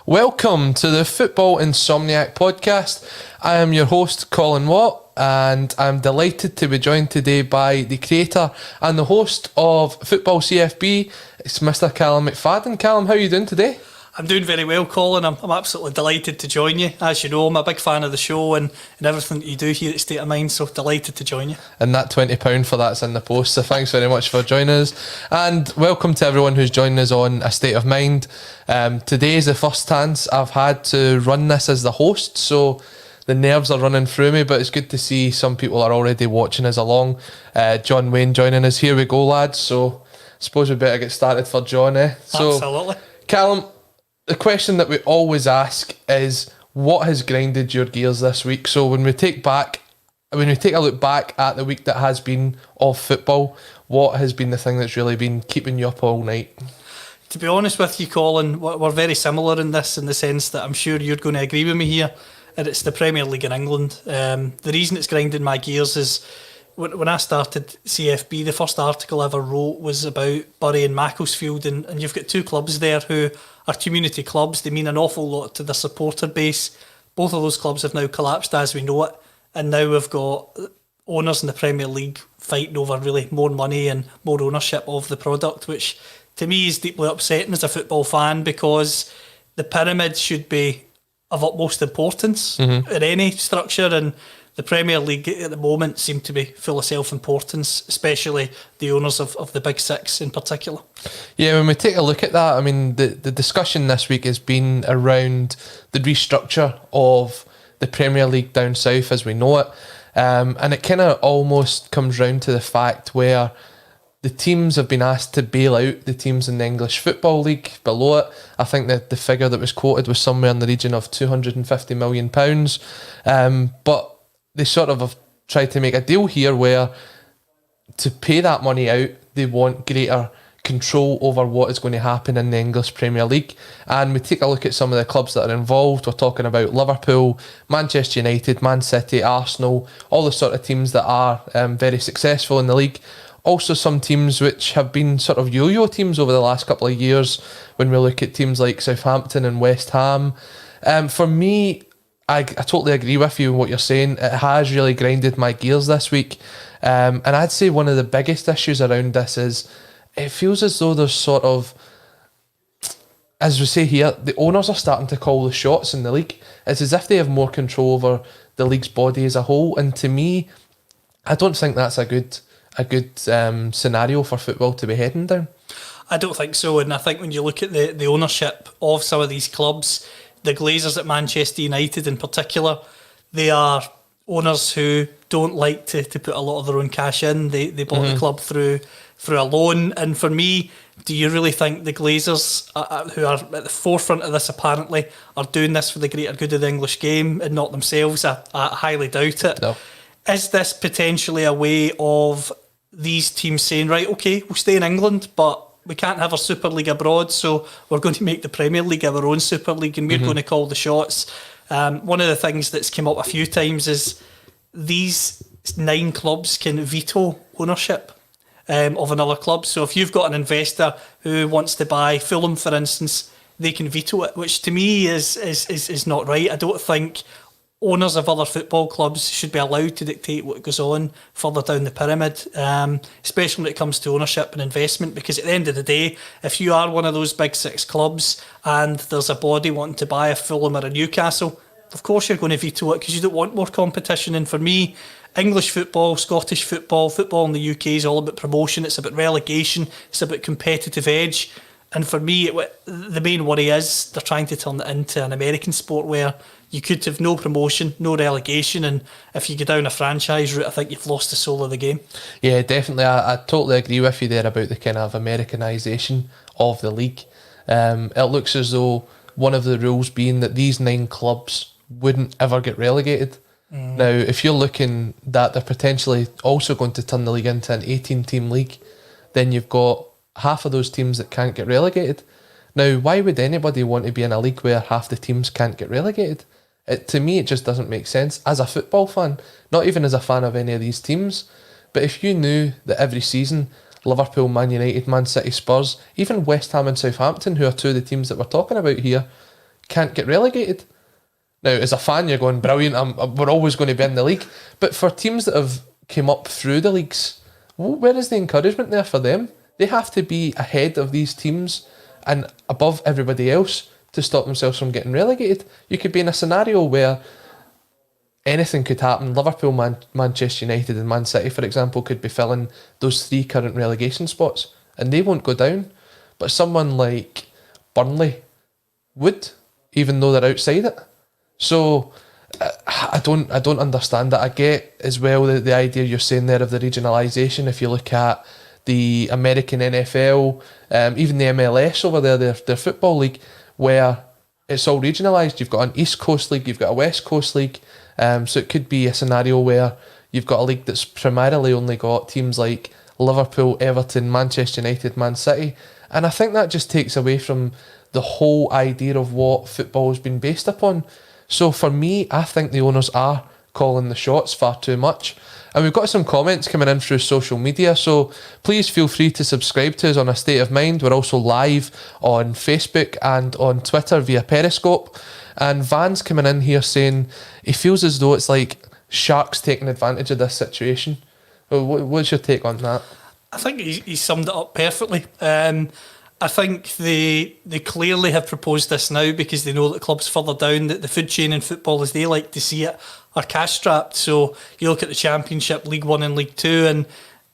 Welcome to the Football Insomniac podcast. I am your host, Colin Watt, and I'm delighted to be joined today by the creator and the host of Football CFB. It's Mr. Callum McFadden. Callum, how are you doing today? I'm doing very well, Colin. I'm absolutely delighted to join you. As you know, I'm a big fan of the show and everything that you do here at State of Mind, so delighted to join you. And that £20 for that's in the post, so thanks very much for joining us. And welcome to everyone who's joining us on A State of Mind. Today is the first chance I've had to run this as the host, so the nerves are running through me, but it's good to see some people are already watching us along. John Wayne joining us. Here we go, lads. So I suppose we better get started for John, eh? So, absolutely. Callum, the question that we always ask is, what has grinded your gears this week? So when we take a look back at the week that has been of football, what has been the thing that's really been keeping you up all night? To be honest with you, Colin, we're very similar in this, in the sense that I'm sure you're going to agree with me here, and it's the Premier League in England. The reason it's grinding my gears is when I started CFB, the first article I ever wrote was about Bury and Macclesfield, and you've got two clubs there who are community clubs. They mean an awful lot to the supporter base. Both of those clubs have now collapsed as we know it, and now we've got owners in the Premier League fighting over really more money and more ownership of the product, which to me is deeply upsetting as a football fan, because the pyramid should be of utmost importance in any structure, and the Premier League at the moment seem to be full of self-importance, especially the owners of the Big Six in particular. Yeah, when we take a look at that, I mean, the discussion this week has been around the restructure of the Premier League down south as we know it. And it kind of almost comes round to the fact where the teams have been asked to bail out the teams in the English Football League below it. I think that the figure that was quoted was somewhere in the region of £250 million. But they sort of have tried to make a deal here where to pay that money out, they want greater control over what is going to happen in the English Premier League. And we take a look at some of the clubs that are involved. We're talking about Liverpool, Manchester United, Man City, Arsenal, all the sort of teams that are very successful in the league. Also some teams which have been sort of yo-yo teams over the last couple of years when we look at teams like Southampton and West Ham. For me, I totally agree with you in what you're saying. It has really grinded my gears this week. And I'd say one of the biggest issues around this is it feels as though there's sort of, as we say here, the owners are starting to call the shots in the league. It's as if they have more control over the league's body as a whole. And to me, I don't think that's a good scenario for football to be heading down. I don't think so, and I think when you look at the ownership of some of these clubs, the Glazers at Manchester United in particular, they are owners who don't like to put a lot of their own cash in. They bought the club through a loan, and for me, do you really think the Glazers, who are at the forefront of this apparently, are doing this for the greater good of the English game and not themselves? I highly doubt it. No. Is this potentially a way of these teams saying, right, okay, we'll stay in England, but we can't have our Super League abroad, so we're going to make the Premier League our own Super League, and we're going to call the shots. One of the things that's come up a few times is these 9 clubs can veto ownership of another club. So if you've got an investor who wants to buy Fulham, for instance, they can veto it, which to me is not right. I don't think owners of other football clubs should be allowed to dictate what goes on further down the pyramid, especially when it comes to ownership and investment, because at the end of the day, if you are one of those Big Six clubs and there's a body wanting to buy a Fulham or a Newcastle, of course you're going to veto it because you don't want more competition. And for me, English football, Scottish football, football in the UK is all about promotion, it's about relegation, it's about competitive edge. And for me, the main worry is they're trying to turn it into an American sport where you could have no promotion, no relegation, and if you go down a franchise route, I think you've lost the soul of the game. Yeah, definitely. I totally agree with you there about the kind of Americanisation of the league. It looks as though one of the rules being that these 9 clubs wouldn't ever get relegated. Now, if you're looking that they're potentially also going to turn the league into an 18-team league, then you've got half of those teams that can't get relegated. Now, why would anybody want to be in a league where half the teams can't get relegated? To me, it just doesn't make sense. As a football fan, not even as a fan of any of these teams, but if you knew that every season Liverpool, Man United, Man City, Spurs, even West Ham and Southampton, who are two of the teams that we're talking about here, can't get relegated. Now, as a fan, you're going, brilliant, we're always going to be in the league. But for teams that have come up through the leagues, where is the encouragement there for them? They have to be ahead of these teams and above everybody else to stop themselves from getting relegated. You could be in a scenario where anything could happen. Liverpool, Manchester United and Man City, for example, could be filling those 3 current relegation spots and they won't go down. But someone like Burnley would, even though they're outside it. So I don't understand that. I get as well the idea you're saying there of the regionalisation. If you look at the American NFL, even the MLS over there, their football league, where it's all regionalised. You've got an East Coast league, you've got a West Coast league. So it could be a scenario where you've got a league that's primarily only got teams like Liverpool, Everton, Manchester United, Man City. And I think that just takes away from the whole idea of what football has been based upon. So for me, I think the owners are calling the shots far too much. And we've got some comments coming in through social media, so please feel free to subscribe to us on A State of Mind. We're also live on Facebook and on Twitter via Periscope. And Van's coming in here saying he feels as though it's like Sharks taking advantage of this situation. What's your take on that? I think he summed it up perfectly. I think they clearly have proposed this now because they know that clubs further down the food chain in football, as they like to see it, are cash strapped. So you look at the Championship, League One and League Two,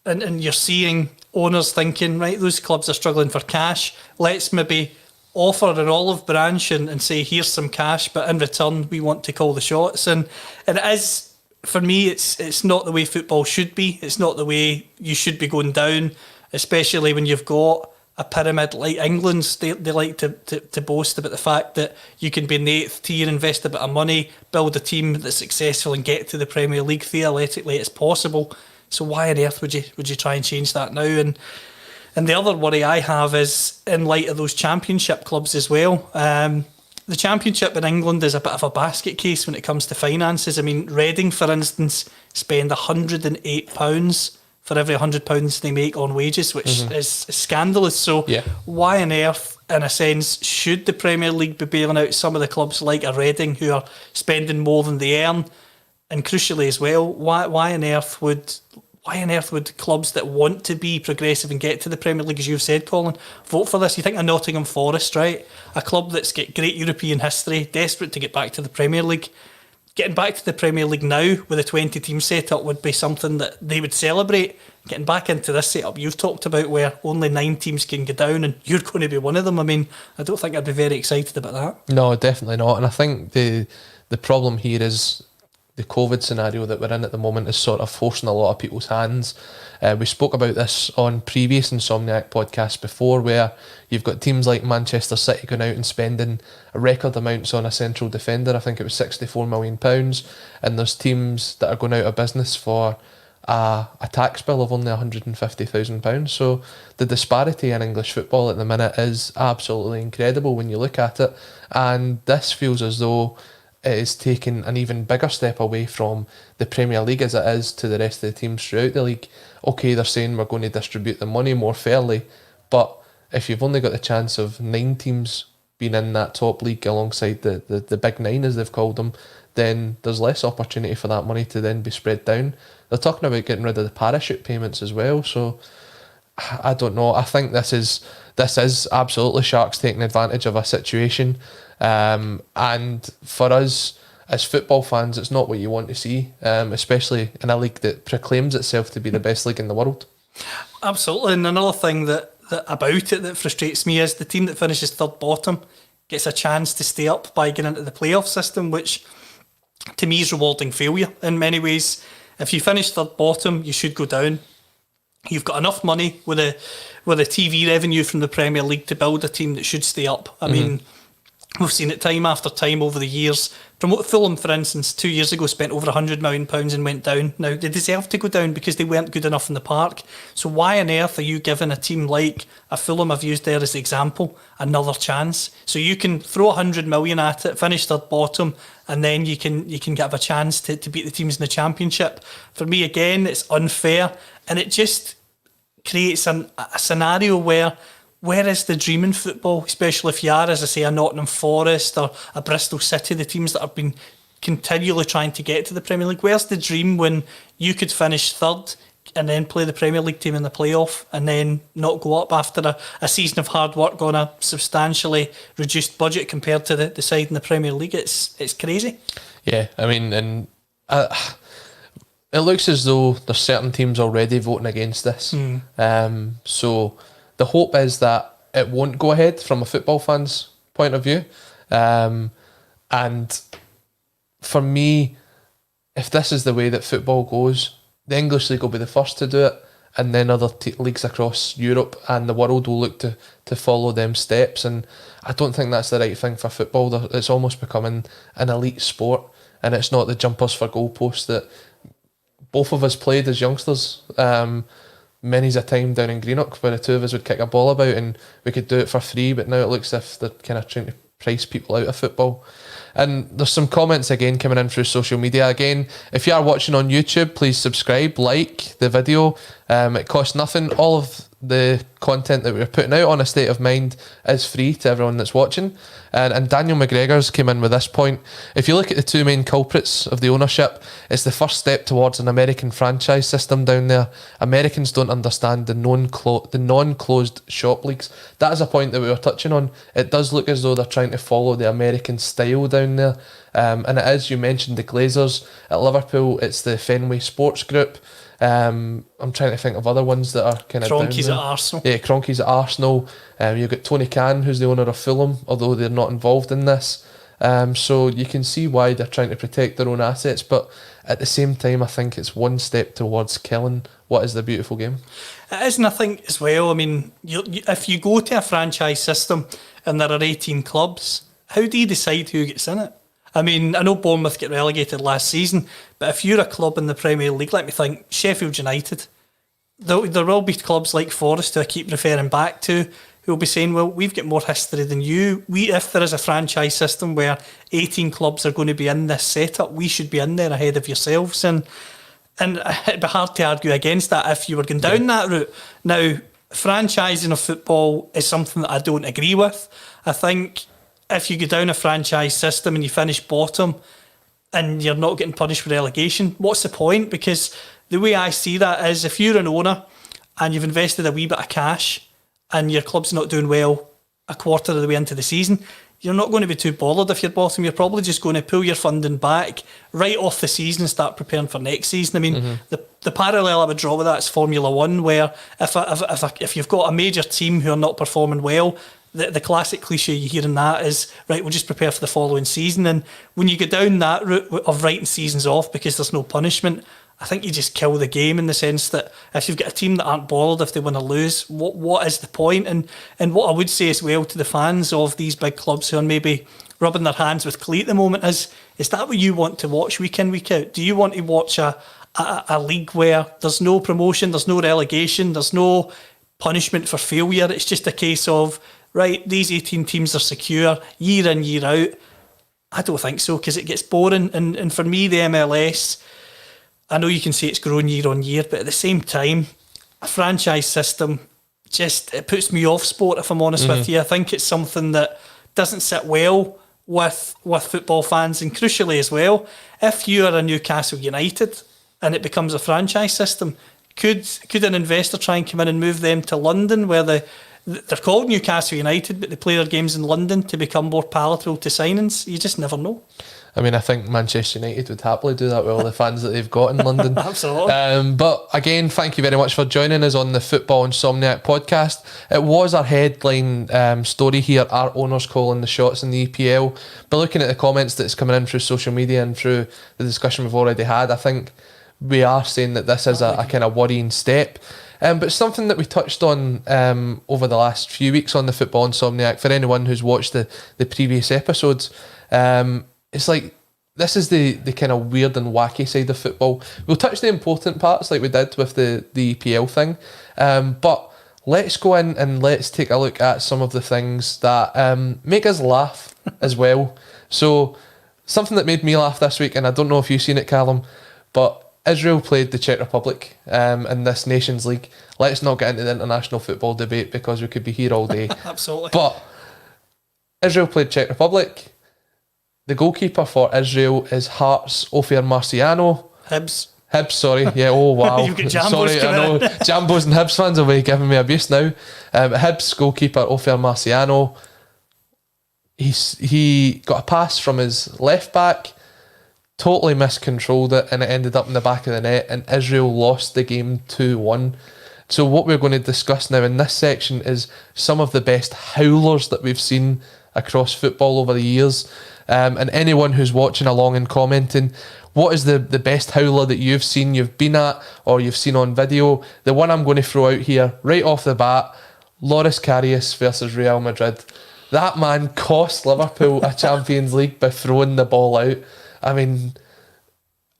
and you're seeing owners thinking, right, those clubs are struggling for cash. Let's maybe offer an olive branch and say, here's some cash, but in return we want to call the shots. And it is, for me, it's not the way football should be. It's not the way you should be going down, especially when you've got a pyramid like England's. They like to boast about the fact that you can be in the 8th tier, invest a bit of money, build a team that's successful and get to the Premier League. Theoretically, it's possible. So why on earth would you try and change that now? And the other worry I have is in light of those Championship clubs as well. The Championship in England is a bit of a basket case when it comes to finances. I mean, Reading, for instance, spend £108 for every £100 they make on wages, which is scandalous. So why on earth, in a sense, should the Premier League be bailing out some of the clubs like a Reading who are spending more than they earn? And crucially as well, why on earth would clubs that want to be progressive and get to the Premier League, as you've said, Colin, vote for this? You think of Nottingham Forest, right? A club that's got great European history, desperate to get back to the Premier League. Getting back to the Premier League now with a 20-team setup would be something that they would celebrate. Getting back into this setup you've talked about where only 9 teams can go down and you're going to be one of them, I mean, I don't think I'd be very excited about that. No, definitely not. And I think the problem here is the COVID scenario that we're in at the moment is sort of forcing a lot of people's hands. We spoke about this on previous Insomniac podcasts before, where you've got teams like Manchester City going out and spending record amounts on a central defender. I think it was £64 million. And there's teams that are going out of business for a tax bill of only £150,000. So the disparity in English football at the minute is absolutely incredible when you look at it. And this feels as though it is taking an even bigger step away from the Premier League as it is to the rest of the teams throughout the league. Okay, they're saying we're going to distribute the money more fairly, but if you've only got the chance of 9 teams being in that top league alongside the big 9, as they've called them, then there's less opportunity for that money to then be spread down. They're talking about getting rid of the parachute payments as well, so I don't know. I think this is absolutely Sharks taking advantage of a situation. And for us as football fans, it's not what you want to see, especially in a league that proclaims itself to be the best league in the world. Absolutely. And another thing that about it that frustrates me is the team that finishes third bottom gets a chance to stay up by getting into the playoff system, which to me is rewarding failure in many ways. If you finish third bottom, you should go down. You've got enough money with the TV revenue from the Premier League to build a team that should stay up. I mean, we've seen it time after time over the years. Fulham, for instance, 2 years ago spent over £100 million and went down. Now, they deserve to go down because they weren't good enough in the park. So why on earth are you giving a team like a Fulham, I've used there as the example, another chance? So you can throw £100 million at it, finish third bottom, and then you can have a chance to beat the teams in the Championship. For me, again, it's unfair, and it just creates a scenario where where is the dream in football, especially if you are, as I say, a Nottingham Forest or a Bristol City, the teams that have been continually trying to get to the Premier League? Where's the dream when you could finish third and then play the Premier League team in the playoff and then not go up after a season of hard work on a substantially reduced budget compared to the side in the Premier League? It's crazy. Yeah, I mean, and it looks as though there's certain teams already voting against this. So the hope is that it won't go ahead from a football fan's point of view. And for me, if this is the way that football goes, the English League will be the first to do it, and then other leagues across Europe and the world will look to follow them steps. And I don't think that's the right thing for football. It's almost becoming an elite sport, and it's not the jumpers for goalposts that both of us played as youngsters. Many's a time down in Greenock where the two of us would kick a ball about and we could do it for free, but now it looks as if they're kind of trying to price people out of football. And there's some comments again coming in through social media. Again, if you are watching on YouTube, please subscribe, like the video. It costs nothing. All of the content that we're putting out on A State of Mind is free to everyone that's watching. And Daniel McGregor's came in with this point. If you look at the two main culprits of the ownership, it's the first step towards an American franchise system down there. Americans don't understand the non-closed shop leagues. That is a point that we were touching on. It does look as though they're trying to follow the American style down there. And it is, you mentioned the Glazers. At Liverpool, it's the Fenway Sports Group. I'm trying to think of other ones that are kind of Kroenke's at Arsenal. Yeah, Kroenke's at Arsenal. You've got Tony Khan, who's the owner of Fulham, although they're not involved in this. So you can see why they're trying to protect their own assets, but at the same time, I think it's one step towards killing what is the beautiful game. It is, and I think as well, I mean, if you go to a franchise system and there are 18 clubs, how do you decide who gets in it? I mean, I know Bournemouth get relegated last season, but if you're a club in the Premier League, let me think, Sheffield United, there will be clubs like Forest who I keep referring back to who will be saying, well, we've got more history than you. If there is a franchise system where 18 clubs are going to be in this setup, we should be in there ahead of yourselves. And it'd be hard to argue against that if you were going down that route. Now, franchising of football is something that I don't agree with. I think if you go down a franchise system and you finish bottom and you're not getting punished with relegation, what's the point? Because the way I see that is if you're an owner and you've invested a wee bit of cash and your club's not doing well a quarter of the way into the season, you're not going to be too bothered if you're bottom. You're probably just going to pull your funding back right off the season and start preparing for next season. I mean, the parallel I would draw with that is Formula One, where if you've got a major team who are not performing well, the classic cliche you hear in that is, right, we'll just prepare for the following season. And when you go down that route of writing seasons off because there's no punishment, I think you just kill the game in the sense that if you've got a team that aren't bothered if they win or lose, what is the point? And what I would say as well to the fans of these big clubs who are maybe rubbing their hands with glee at the moment is that what you want to watch week in, week out? Do you want to watch a league where there's no promotion, there's no relegation, there's no punishment for failure? It's just a case of, right, these 18 teams are secure year in, year out. I don't think so, because it gets boring. And for me, the MLS, I know you can say it's grown year on year, but at the same time, a franchise system it puts me off sport, if I'm honest with you. I think it's something that doesn't sit well with football fans, and crucially as well, if you are a Newcastle United and it becomes a franchise system, could an investor try and come in and move them to London, where they're called Newcastle United, but they play their games in London to become more palatable to signings? You just never know. I mean, I think Manchester United would happily do that with all the fans that they've got in London. Absolutely. But again, thank you very much for joining us on the Football Insomniac podcast. It was our headline story here, our owners calling the shots in the EPL. But looking at the comments that's coming in through social media and through the discussion we've already had, I think we are saying that this is a kind of worrying step. But something that we touched on over the last few weeks on the Football Insomniac, for anyone who's watched the previous episodes, it's like, this is the kind of weird and wacky side of football. We'll touch the important parts like we did with the EPL thing, but let's go in and let's take a look at some of the things that make us laugh as well. So something that made me laugh this week, and I don't know if you've seen it, Callum, but Israel played the Czech Republic in this Nations League. Let's not get into the international football debate because we could be here all day. Absolutely. But Israel played Czech Republic. The goalkeeper for Israel is Hearts' Ofer Marciano. Hibs, sorry. Yeah, oh wow. You've got Jambos sorry, I know. Jambos and Hibs fans will be giving me abuse now. Hibs goalkeeper Ofer Marciano. He got a pass from his left back, totally miscontrolled it, and it ended up in the back of the net, and Israel lost the game 2-1. So what we're going to discuss now in this section is some of the best howlers that we've seen across football over the years. And anyone who's watching along and commenting, what is the best howler that you've seen, you've been at, or you've seen on video? The one I'm going to throw out here, right off the bat, Loris Karius versus Real Madrid. That man cost Liverpool a Champions League by throwing the ball out. I mean,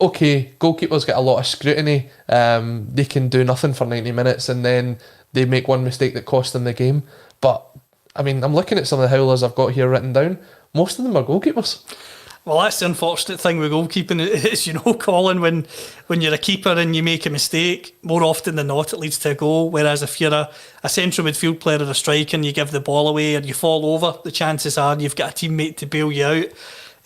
okay, goalkeepers get a lot of scrutiny. They can do nothing for 90 minutes and then they make one mistake that costs them the game. But, I mean, I'm looking at some of the howlers I've got here written down. Most of them are goalkeepers. Well, that's the unfortunate thing with goalkeeping is, Colin, when you're a keeper and you make a mistake, more often than not it leads to a goal. Whereas if you're a central midfield player or a striker and you give the ball away or you fall over, the chances are you've got a teammate to bail you out.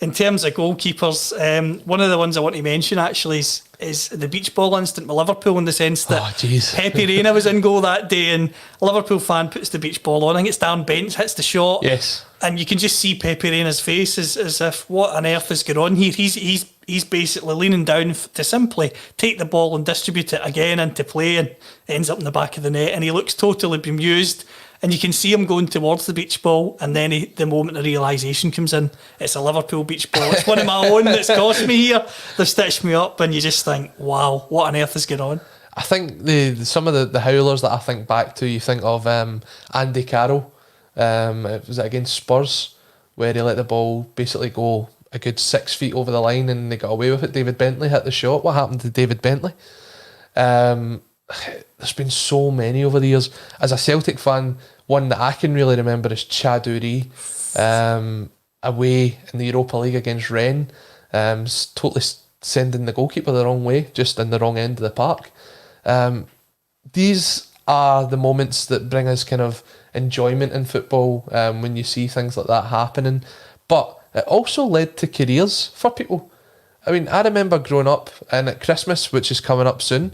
In terms of goalkeepers, one of the ones I want to mention actually is the beach ball incident with Liverpool, in the sense that Pepe Reina was in goal that day and a Liverpool fan puts the beach ball on. I think it's down bench, hits the shot. Yes. And you can just see Pepe Reina's face as if, what on earth is going on here? He's basically leaning down to simply take the ball and distribute it again into play, and ends up in the back of the net, and he looks totally bemused. And you can see him going towards the beach ball, and then the moment of realisation comes in, it's a Liverpool beach ball. It's one of my own that's cost me here. They've stitched me up, and you just think, wow, what on earth is going on? I think some of the howlers that I think back to, you think of Andy Carroll. It was against Spurs, where he let the ball basically go a good 6 feet over the line and they got away with it. David Bentley hit the shot. What happened to David Bentley? There's been so many over the years. As a Celtic fan, one that I can really remember is Chad Uri, away in the Europa League against Rennes, totally sending the goalkeeper the wrong way, just in the wrong end of the park. These are the moments that bring us kind of enjoyment in football, when you see things like that happening. But it also led to careers for people. I mean, I remember growing up, and at Christmas, which is coming up soon,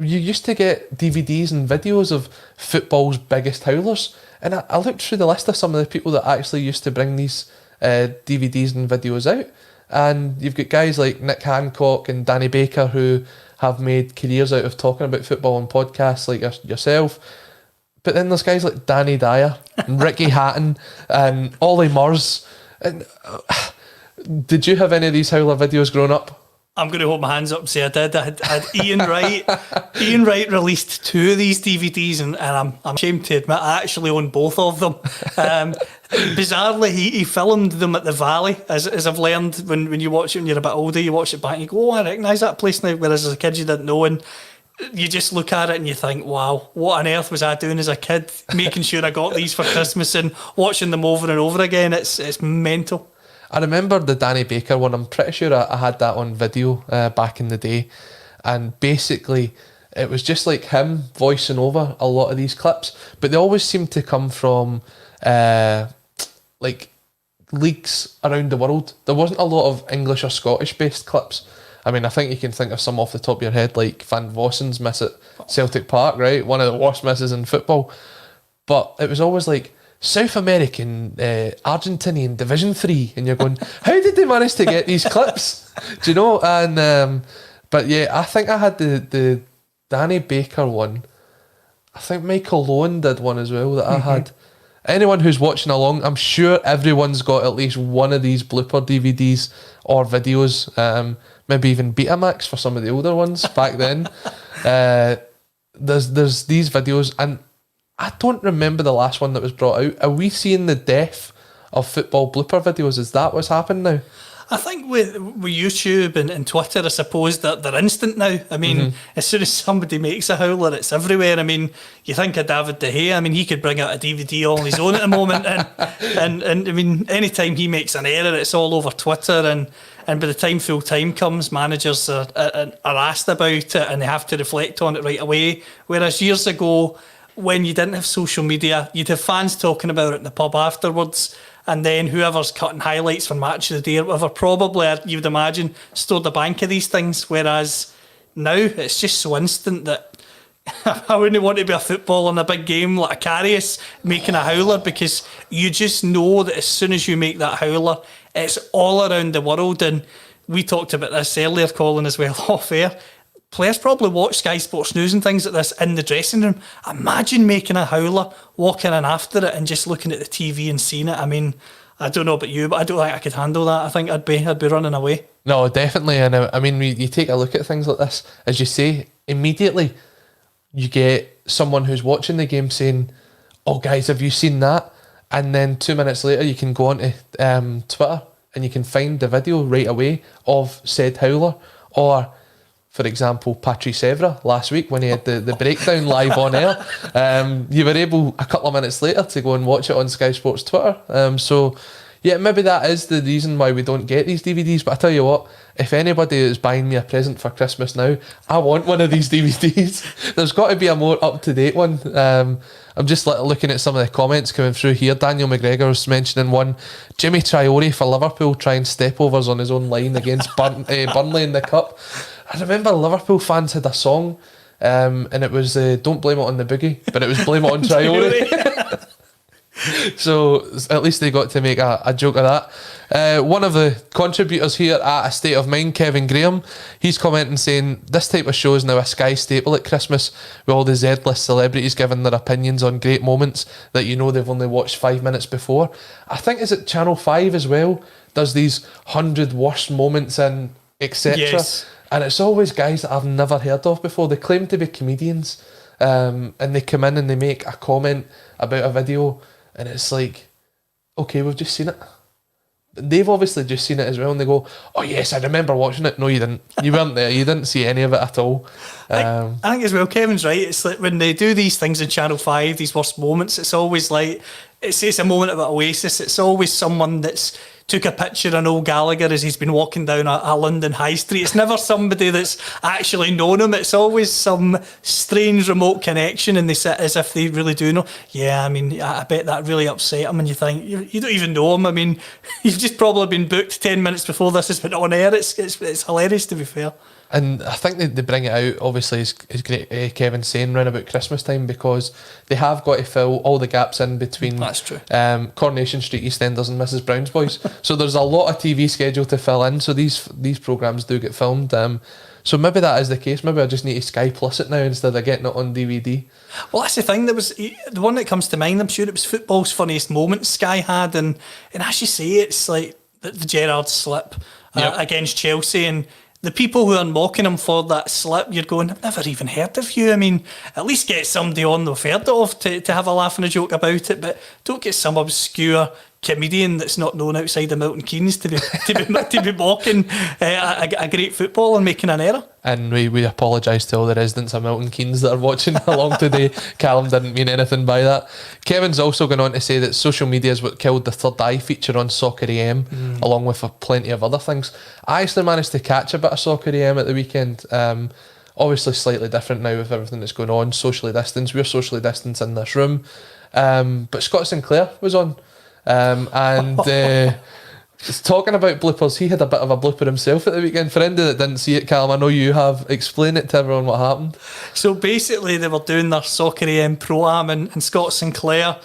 you used to get DVDs and videos of football's biggest howlers. And I looked through the list of some of the people that actually used to bring these DVDs and videos out. And you've got guys like Nick Hancock and Danny Baker who have made careers out of talking about football on podcasts like yourself. But then there's guys like Danny Dyer and Ricky Hatton and Ollie Murs. And did you have any of these howler videos growing up? I'm going to hold my hands up and say I did. I had Ian Wright. Ian Wright released 2 of these DVDs, and I'm ashamed to admit I actually own both of them. Bizarrely, he filmed them at the Valley, as I've learned when you watch it when you're a bit older, you watch it back and you go, oh, I recognise that place now, whereas as a kid you didn't know, and you just look at it and you think, wow, what on earth was I doing as a kid, making sure I got these for Christmas and watching them over and over again. It's mental. I remember the Danny Baker one. I'm pretty sure I had that on video back in the day. And basically, it was just like him voicing over a lot of these clips. But they always seemed to come from like leagues around the world. There wasn't a lot of English or Scottish based clips. I mean, I think you can think of some off the top of your head, like Van Vossen's miss at Celtic Park, right? One of the worst misses in football. But it was always like South American, Argentinian Division 3, and you're going, how did they manage to get these clips? Do you know? And but yeah, I think I had the Danny Baker one. I think Michael Lowen did one as well that I had. Anyone who's watching along, I'm sure everyone's got at least one of these blooper DVDs or videos, maybe even Betamax for some of the older ones back then. There's these videos, and I don't remember the last one that was brought out. Are we seeing the death of football blooper videos? Is that what's happened now? I think with YouTube and Twitter, I suppose that they're instant now. I mean, as soon as somebody makes a howler, it's everywhere. I mean, you think of David De Gea. I mean, he could bring out a DVD all on his own at the moment, and I mean, anytime he makes an error, it's all over Twitter, and by the time full time comes, managers are asked about it and they have to reflect on it right away. Whereas years ago, when you didn't have social media, you'd have fans talking about it in the pub afterwards. And then whoever's cutting highlights for match of the day or whatever, probably, you would imagine, stored the bank of these things. Whereas now it's just so instant that I wouldn't want to be a footballer in a big game like a Karius making a howler, because you just know that as soon as you make that howler, it's all around the world. And we talked about this earlier, Colin, as well, off air. Players probably watch Sky Sports News and things like this in the dressing room. Imagine making a howler, walking in after it and just looking at the TV and seeing it. I mean, I don't know about you, but I don't think I could handle that. I think I'd be running away. No, definitely. And I mean, you take a look at things like this, as you say, immediately you get someone who's watching the game saying, "Oh, guys, have you seen that?" And then 2 minutes later, you can go onto Twitter and you can find the video right away of said howler. Or, for example, Patrice Evra last week when he had the breakdown live on air. You were able a couple of minutes later to go and watch it on Sky Sports Twitter. So, yeah, maybe that is the reason why we don't get these DVDs. But I tell you what, if anybody is buying me a present for Christmas now, I want one of these DVDs. There's got to be a more up-to-date one. I'm just looking at some of the comments coming through here. Daniel McGregor's mentioning one. Jimmy Traore for Liverpool trying step-overs on his own line against Burnley in the Cup. I remember Liverpool fans had a song, and it was "Don't Blame It on the Boogie," but it was "Blame It on Traore." So at least they got to make a joke of that. One of the contributors here at A State of Mind, Kevin Graham, he's commenting saying, "This type of show is now a Sky staple at Christmas, with all the Z-list celebrities giving their opinions on great moments that you know they've only watched 5 minutes before." I think is it Channel 5 as well does these 100 worst moments and etc. Yes. And it's always guys that I've never heard of before. They claim to be comedians, and they come in and they make a comment about a video, and it's like, okay, we've just seen it. They've obviously just seen it as well, and they go, "Oh yes, I remember watching it." No, you didn't. You weren't there. You didn't see any of it at all. I think as well, Kevin's right. It's like when they do these things in Channel 5, these worst moments, it's always like, it's a moment of an oasis. It's always someone that's took a picture of Noel Gallagher as he's been walking down a London high street. It's never somebody that's actually known him. It's always some strange remote connection, and they sit as if they really do know. Yeah, I mean, I bet that really upset him, and you think, you don't even know him. I mean, you've just probably been booked 10 minutes before this has been on air. It's hilarious, to be fair. And I think they bring it out, obviously, as great Kevin's saying, round about Christmas time, because they have got to fill all the gaps in between. That's true. Coronation Street, EastEnders and Mrs Brown's Boys. So there's a lot of TV schedule to fill in, so these programmes do get filmed. So maybe that is the case. Maybe I just need to Sky Plus it now instead of getting it on DVD. Well, that's the thing. There was the one that comes to mind, I'm sure it was Football's Funniest Moments Sky had, and as you say, it's like the Gerrard slip against Chelsea, and the people who are mocking him for that slip, you're going, "I've never even heard of you." I mean, at least get somebody on they've heard of to have a laugh and a joke about it, but don't get some obscure comedian that's not known outside of Milton Keynes to be mocking a great footballer and making an error. And we apologise to all the residents of Milton Keynes that are watching along today. Callum didn't mean anything by that. Kevin's also going on to say that social media is what killed the Third Eye feature on Soccer AM, along with plenty of other things. I actually managed to catch a bit of Soccer AM at the weekend. Obviously slightly different now with everything that's going on, socially distanced. We're socially distanced in this room. But Scott Sinclair was on. Talking about bloopers, he had a bit of a blooper himself at the weekend. For anybody that didn't see it, Callum, I know you have. Explain it to everyone what happened. So basically, they were doing their Soccer AM Pro-Am, and Scott Sinclair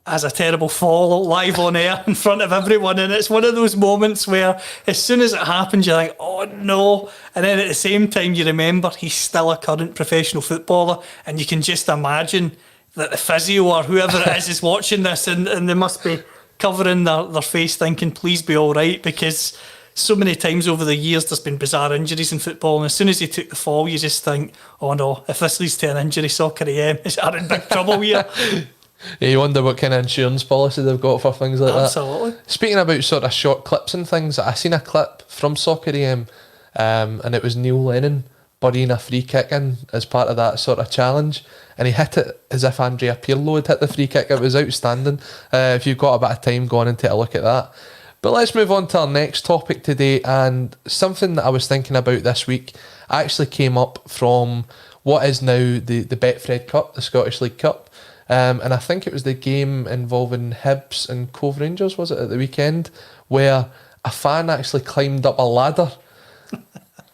has a terrible fall live on air in front of everyone, and it's one of those moments where as soon as it happens, you think, "Oh no," and then at the same time you remember he's still a current professional footballer, and you can just imagine that the physio or whoever it is watching this, and they must be covering their face thinking, "Please be all right," because so many times over the years there's been bizarre injuries in football, and as soon as he took the fall, you just think, "Oh no, if this leads to an injury, Soccer AM are in big trouble here." You wonder what kind of insurance policy they've got for things like Absolutely. that. Speaking about sort of short clips and things, I seen a clip from Soccer AM, and it was Neil Lennon burying a free kick in as part of that sort of challenge, and he hit it as if Andrea Pirlo had hit the free kick. It was outstanding. If you've got a bit of time, go on and take a look at that. But let's move on to our next topic today, and something that I was thinking about this week actually came up from what is now the Betfred Cup, the Scottish League Cup. And I think it was the game involving Hibs and Cove Rangers, was it, at the weekend, where a fan actually climbed up a ladder.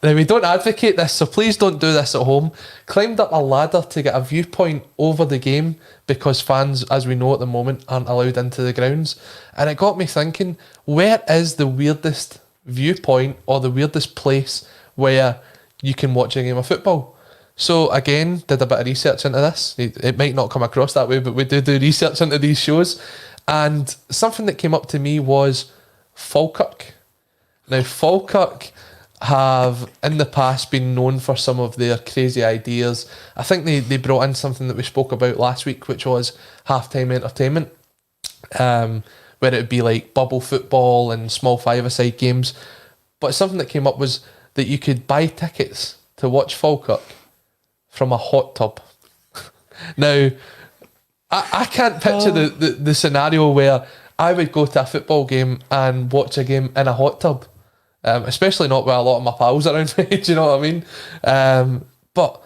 Now, we don't advocate this, so please don't do this at home. Climbed up a ladder to get a viewpoint over the game because fans, as we know at the moment, aren't allowed into the grounds. And it got me thinking, where is the weirdest viewpoint or the weirdest place where you can watch a game of football? So again, did a bit of research into this. It might not come across that way, but we do research into these shows. And something that came up to me was Falkirk. Now, Falkirk have in the past been known for some of their crazy ideas. I think they brought in something that we spoke about last week, which was halftime entertainment, where it would be like bubble football and small five-a-side games. But something that came up was that you could buy tickets to watch Falkirk from a hot tub. Now, I can't picture the scenario where I would go to a football game and watch a game in a hot tub. Especially not with a lot of my pals around me, do you know what I mean? But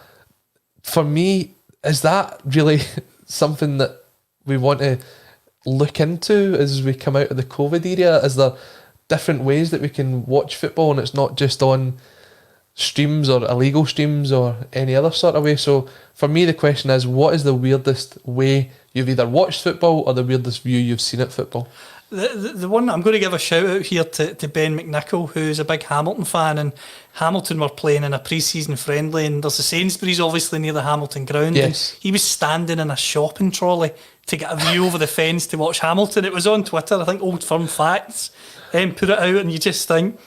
for me, is that really something that we want to look into as we come out of the COVID era? Is there different ways that we can watch football and it's not just on streams or illegal streams or any other sort of way? So for me, the question is, what is the weirdest way you've either watched football or the weirdest view you've seen at football? The one I'm going to give a shout out here to Ben McNichol, who's a big Hamilton fan, and Hamilton were playing in a pre-season friendly, and there's a Sainsbury's obviously near the Hamilton ground, yes. And he was standing in a shopping trolley to get a view over the fence to watch Hamilton. It was on Twitter, I think Old Firm Facts put it out, and you just think,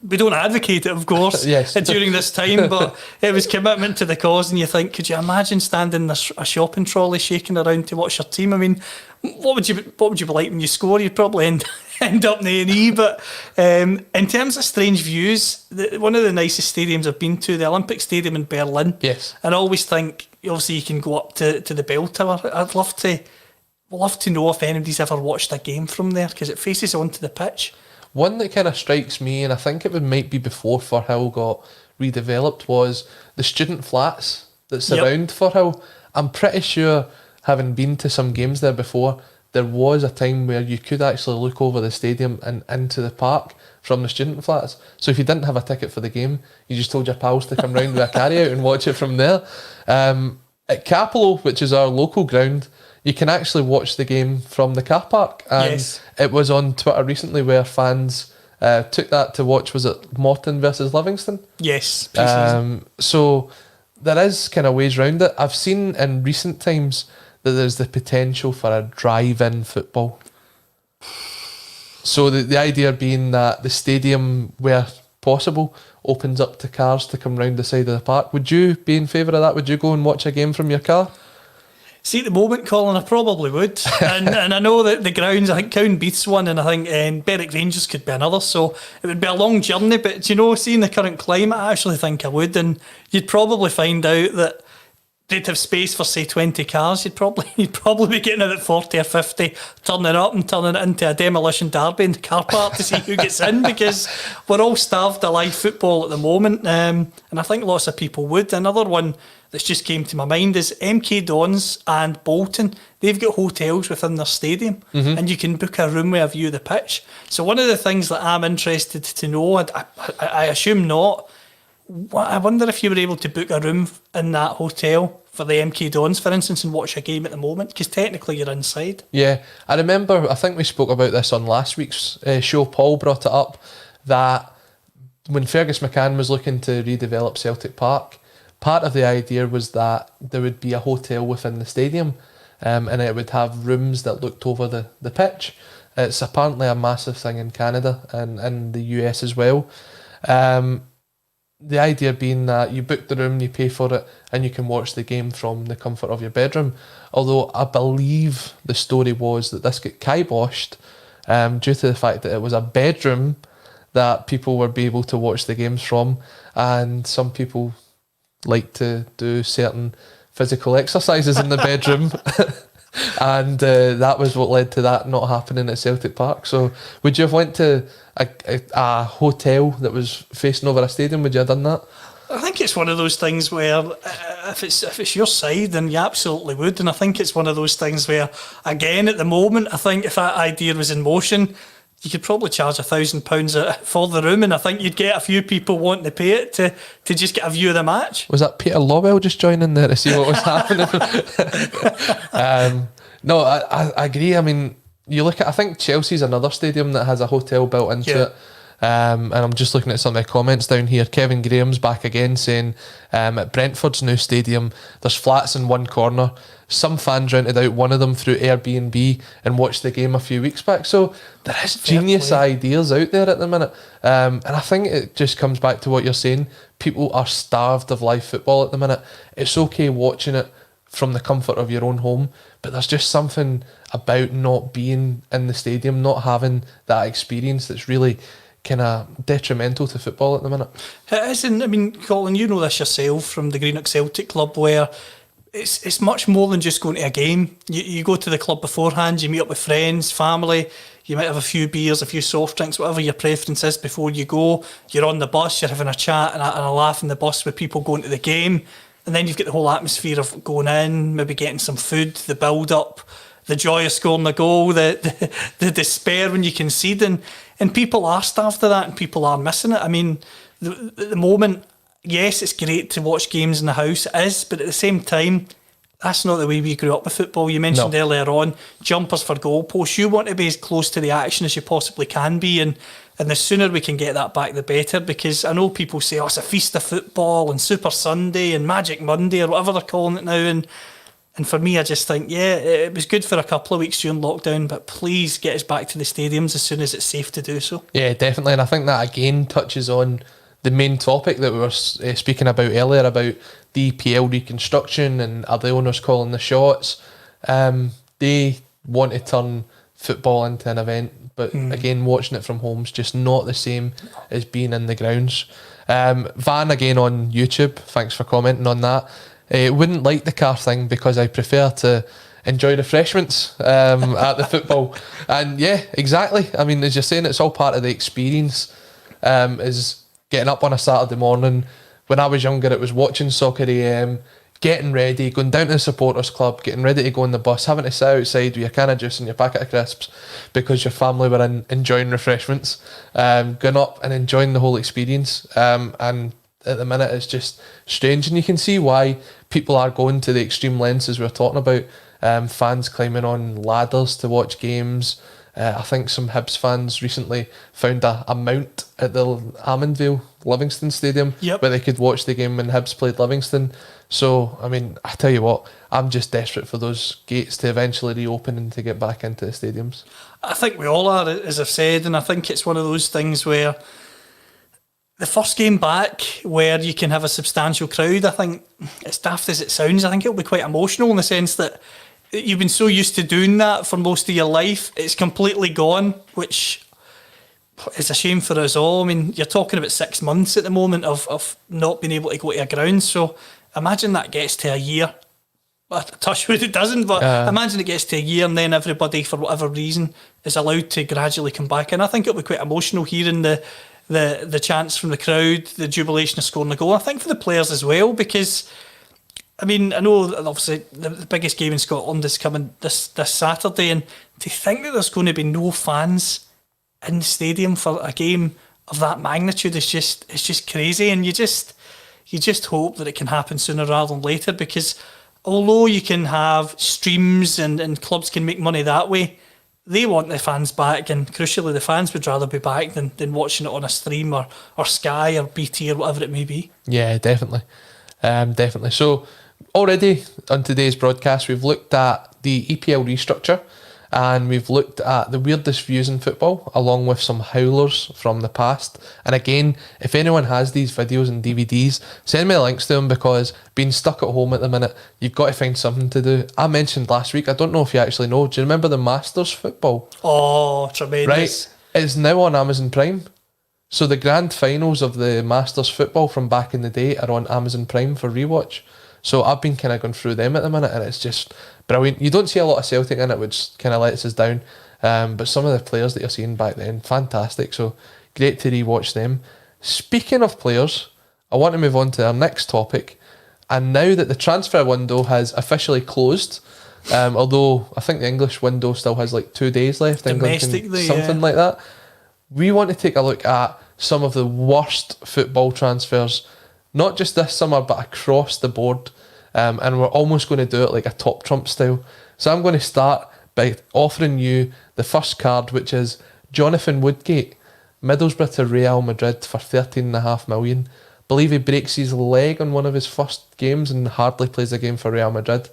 we don't advocate it, of course, yes. during this time, but it was commitment to the cause, and you think, could you imagine standing in a shopping trolley shaking around to watch your team? I mean, what would you be like when you score? You'd probably end up in A&E. But in terms of strange views, one of the nicest stadiums I've been to, the Olympic Stadium in Berlin. Yes. And I always think, obviously, you can go up to the bell tower. I'd love to know if anybody's ever watched a game from there, because it faces onto the pitch. One that kind of strikes me, and I think it might be before Firhill got redeveloped, was the student flats that surround Firhill. I'm pretty sure, having been to some games there before, there was a time where you could actually look over the stadium and into the park from the student flats. So if you didn't have a ticket for the game, you just told your pals to come round with a carry out and watch it from there. At Capello, which is our local ground, you can actually watch the game from the car park. And it was on Twitter recently where fans took that to watch, was it Morton versus Livingston? Yes. So there is kind of ways around it. I've seen in recent times that there's the potential for a drive-in football. So the idea being that the stadium, where possible, opens up to cars to come round the side of the park. Would you be in favour of that? Would you go and watch a game from your car? See, at the moment, Colin, I probably would. and I know that the grounds, I think Cowan-Beath's one, and I think Berwick Rangers could be another, so it would be a long journey, but seeing the current climate, I actually think I would, and you'd probably find out that they'd have space for, say, 20 cars. You'd probably be getting it at 40 or 50, turning it up and turning it into a demolition derby in the car park to see who gets in, because we're all starved of live football at the moment, and I think lots of people would. Another one that's just came to my mind is MK Dons and Bolton. They've got hotels within their stadium, and you can book a room with a view of the pitch. So one of the things that I'm interested to know, and I assume not, I wonder if you were able to book a room in that hotel for the MK Dons, for instance, and watch a game at the moment, because technically you're inside. Yeah, I remember, I think we spoke about this on last week's show. Paul brought it up that when Fergus McCann was looking to redevelop Celtic Park, part of the idea was that there would be a hotel within the stadium, and it would have rooms that looked over the pitch. It's apparently a massive thing in Canada and in the US as well. the idea being that you book the room, you pay for it, and you can watch the game from the comfort of your bedroom. Although I believe the story was that this got kiboshed due to the fact that it was a bedroom that people would be able to watch the games from, and some people like to do certain physical exercises in the bedroom. And that was what led to that not happening at Celtic Park. So would you have went to a hotel that was facing over a stadium? Would you have done that? I think it's one of those things where if it's your side, then you absolutely would. And I think it's one of those things where, again, at the moment, I think if that idea was in motion, you could probably charge £1,000 for the room, and I think you'd get a few people wanting to pay it to just get a view of the match. Was that Peter Lawwell just joining there to see what was happening? No, I agree. I mean, you look at, I think Chelsea's another stadium that has a hotel built into it. And I'm just looking at some of the comments down here. Kevin Graham's back again saying at Brentford's new stadium, there's flats in one corner. Some fans rented out one of them through Airbnb and watched the game a few weeks back. So there is genius ideas out there at the minute. And I think it just comes back to what you're saying. People are starved of live football at the minute. It's okay watching it from the comfort of your own home, but there's just something about not being in the stadium, not having that experience that's really kind of detrimental to football at the minute. It isn't. I mean, Colin, you know this yourself from the Greenock Celtic Club, where it's much more than just going to a game. You go to the club beforehand, you meet up with friends, family, you might have a few beers, a few soft drinks, whatever your preference is before you go. You're on the bus, you're having a chat and a laugh in the bus with people going to the game, and then you've got the whole atmosphere of going in, maybe getting some food, the build-up, the joy of scoring the goal, the despair when you concede, and people are starved of that, and people are missing it. I mean, at the moment, yes, it's great to watch games in the house, it is, but at the same time, that's not the way we grew up with football. You mentioned earlier on, jumpers for goalposts. You want to be as close to the action as you possibly can be, and the sooner we can get that back, the better, because I know people say, oh, it's a feast of football, and Super Sunday, and Magic Monday, or whatever they're calling it now, and for me, I just think, yeah, it was good for a couple of weeks during lockdown, but please get us back to the stadiums as soon as it's safe to do so. Yeah, definitely, and I think that again touches on the main topic that we were speaking about earlier, about the EPL reconstruction and are the owners calling the shots. They want to turn football into an event, but again, watching it from home is just not the same as being in the grounds. Van again on YouTube, thanks for commenting on that. Wouldn't like the car thing because I prefer to enjoy refreshments at the football. And yeah, exactly. I mean, as you're saying, it's all part of the experience. Is getting up on a Saturday morning. When I was younger, it was watching Soccer AM, getting ready, going down to the supporters club, getting ready to go on the bus, having to sit outside with your can of juice and your packet of crisps because your family were enjoying refreshments, going up and enjoying the whole experience. And at the minute, it's just strange, and you can see why people are going to the extreme lengths as we're talking about. Fans climbing on ladders to watch games. I think some Hibs fans recently found a mount at the Almondvale Livingston Stadium where they could watch the game when Hibs played Livingston. So, I mean, I tell you what, I'm just desperate for those gates to eventually reopen and to get back into the stadiums. I think we all are, as I've said, and I think it's one of those things where the first game back where you can have a substantial crowd, I think, as daft as it sounds, I think it'll be quite emotional in the sense that you've been so used to doing that for most of your life, it's completely gone, which is a shame for us all. I mean, you're talking about 6 months at the moment of not being able to go to a ground, so imagine that gets to a year. Touch wood, it doesn't, but imagine it gets to a year and then everybody, for whatever reason, is allowed to gradually come back. And I think it'll be quite emotional hearing the chants from the crowd, the jubilation of scoring a goal. I think for the players as well, because I mean, I know obviously the biggest game in Scotland is coming this Saturday, and to think that there's going to be no fans in the stadium for a game of that magnitude is just crazy. And you just hope that it can happen sooner rather than later, because although you can have streams and clubs can make money that way, they want the fans back, and crucially the fans would rather be back than watching it on a stream or Sky or BT or whatever it may be. Yeah, definitely. Definitely. So already on today's broadcast, we've looked at the EPL restructure and we've looked at the weirdest views in football along with some howlers from the past. And again, if anyone has these videos and DVDs, send me the links to them, because being stuck at home at the minute, you've got to find something to do. I mentioned last week, I don't know if you actually know, do you remember the Masters football? Oh, tremendous. Right, it's now on Amazon Prime. So the grand finals of the Masters football from back in the day are on Amazon Prime for rewatch. So I've been kind of going through them at the minute, and it's just brilliant. You don't see a lot of Celtic in it, which kind of lets us down. But some of the players that you're seeing back then, fantastic. So great to rewatch them. Speaking of players, I want to move on to our next topic. And now that the transfer window has officially closed, although I think the English window still has like 2 days left, domestically, something like that, we want to take a look at some of the worst football transfers, not just this summer, but across the board. And we're almost going to do it like a top trump style. So I'm going to start by offering you the first card, which is Jonathan Woodgate, Middlesbrough to Real Madrid for $13.5 million. Believe he breaks his leg on one of his first games and hardly plays a game for Real Madrid.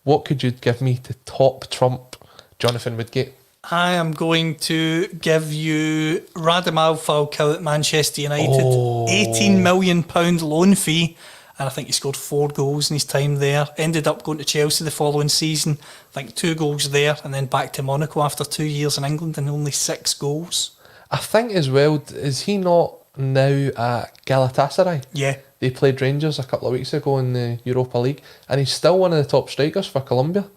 What could you give me to top trump Jonathan Woodgate? I am going to give you Radamel Falcao at Manchester United. £18 million loan fee. And I think he scored 4 goals in his time there. Ended up going to Chelsea the following season. I think 2 goals there, and then back to Monaco after 2 years in England and only 6 goals. I think as well, is he not now at Galatasaray? Yeah. They played Rangers a couple of weeks ago in the Europa League, and he's still one of the top strikers for Colombia.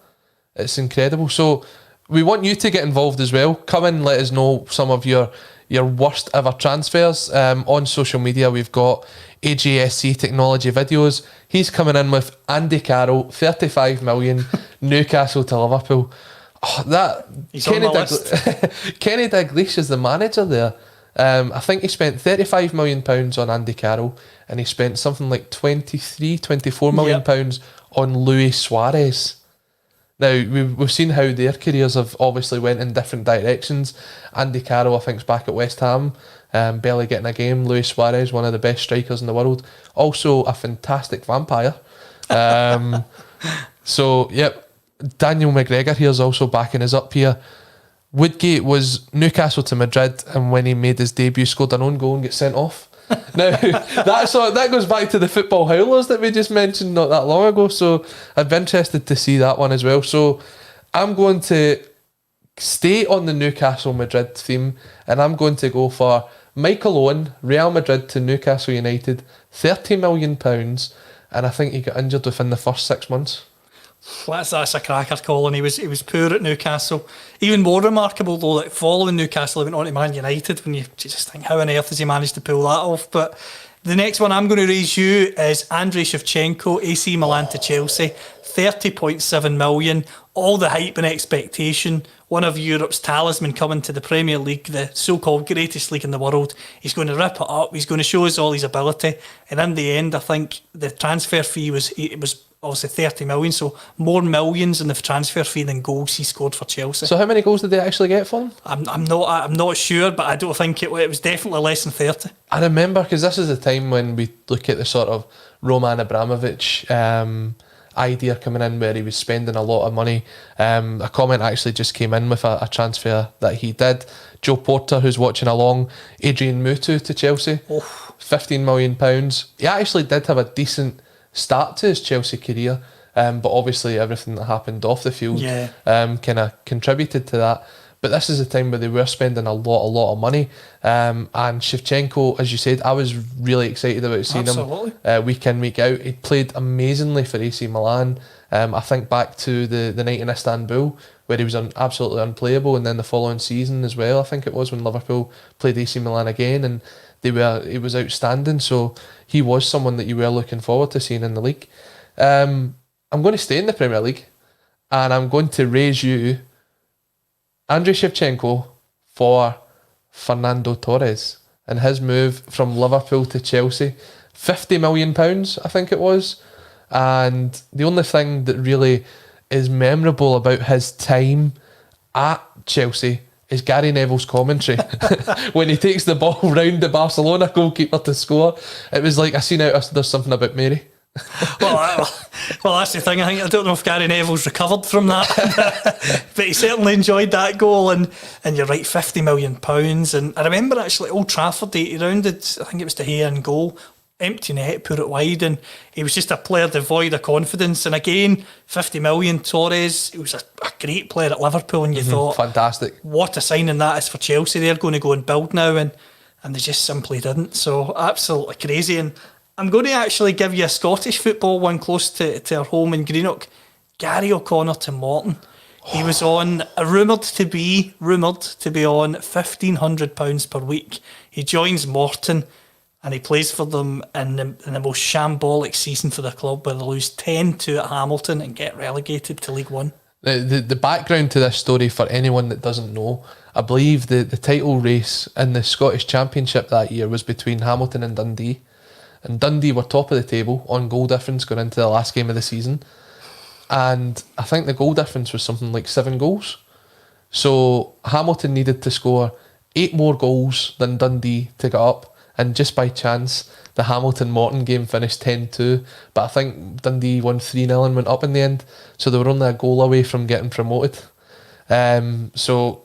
It's incredible. So we want you to get involved as well. Come and let us know some of your worst ever transfers. On social media, we've got AJSC Technology Videos. He's coming in with Andy Carroll, $35 million, Newcastle to Liverpool. Oh, that He's Kenny on the list. Kenny Dalglish is the manager there. I think he spent £35 million on Andy Carroll, and he spent something like £24 million on Luis Suarez. Now, we've seen how their careers have obviously went in different directions. Andy Carroll, I think, is back at West Ham, barely getting a game. Luis Suarez, one of the best strikers in the world. Also a fantastic vampire. So, yep, Daniel McGregor here is also backing us up here. Woodgate was Newcastle to Madrid, and when he made his debut, scored an own goal and got sent off. Now, that goes back to the football howlers that we just mentioned not that long ago, so I'd be interested to see that one as well. So I'm going to stay on the Newcastle Madrid theme, and I'm going to go for Michael Owen, Real Madrid to Newcastle United, £30 million, and I think he got injured within the first 6 months. That's a cracker, Colin. He was poor at Newcastle. Even more remarkable though, that following Newcastle, he went on to Man United. When you just think, how on earth has he managed to pull that off? But the next one I'm going to raise you is Andrei Shevchenko, AC Milan to Chelsea, £30.7 million. All the hype and expectation. One of Europe's talisman coming to the Premier League, the so-called greatest league in the world. He's going to rip it up. He's going to show us all his ability. And in the end, I think the transfer fee was obviously 30 million, so more millions in the transfer fee than goals he scored for Chelsea. So how many goals did they actually get for him? I'm not sure, but I don't think it was definitely less than 30. I remember, because this is the time when we look at the sort of Roman Abramovich idea coming in, where he was spending a lot of money. A comment actually just came in with a transfer that he did. Joe Porter, who's watching along, Adrian Mutu to Chelsea, £15 million. He actually did have a decent start to his Chelsea career, but obviously everything that happened off the field kind of contributed to that. But this is a time where they were spending a lot of money, and Shevchenko, as you said, I was really excited about seeing him week in, week out. He played amazingly for AC Milan. I think back to the night in Istanbul where he was absolutely unplayable, and then the following season as well, I think it was, when Liverpool played AC Milan again, and he was outstanding. So he was someone that you were looking forward to seeing in the league. I'm going to stay in the Premier League, and I'm going to raise you Andrei Shevchenko for Fernando Torres and his move from Liverpool to Chelsea. £50 million, I think it was. And the only thing that really is memorable about his time at Chelsea is Gary Neville's commentary when he takes the ball round the Barcelona goalkeeper to score. It was like a scene out of There's Something About Mary. Well, that's the thing. I don't know if Gary Neville's recovered from that, but he certainly enjoyed that goal. And you're right, £50 million. And I remember actually Old Trafford, he rounded, I think it was De Gea in goal, empty net, put it wide, and he was just a player devoid of confidence. And again, 50 million, Torres, he was a great player at Liverpool, and you thought, fantastic, what a signing that is for Chelsea. They're going to go and build now, and they just simply didn't. So absolutely crazy. And I'm going to actually give you a Scottish football one close to our home in Greenock. Gary O'Connor to Morton. He was on, rumoured to be on £1,500 per week. He joins Morton, and he plays for them in the most shambolic season for the club, where they lose 10-2 at Hamilton and get relegated to League One. The background to this story, for anyone that doesn't know, I believe the title race in the Scottish Championship that year was between Hamilton and Dundee. And Dundee were top of the table on goal difference going into the last game of the season. And I think the goal difference was something like 7 goals. So Hamilton needed to score 8 more goals than Dundee to get up. And just by chance, the Hamilton-Morton game finished 10-2. But I think Dundee won 3-0 and went up in the end. So they were only a goal away from getting promoted. So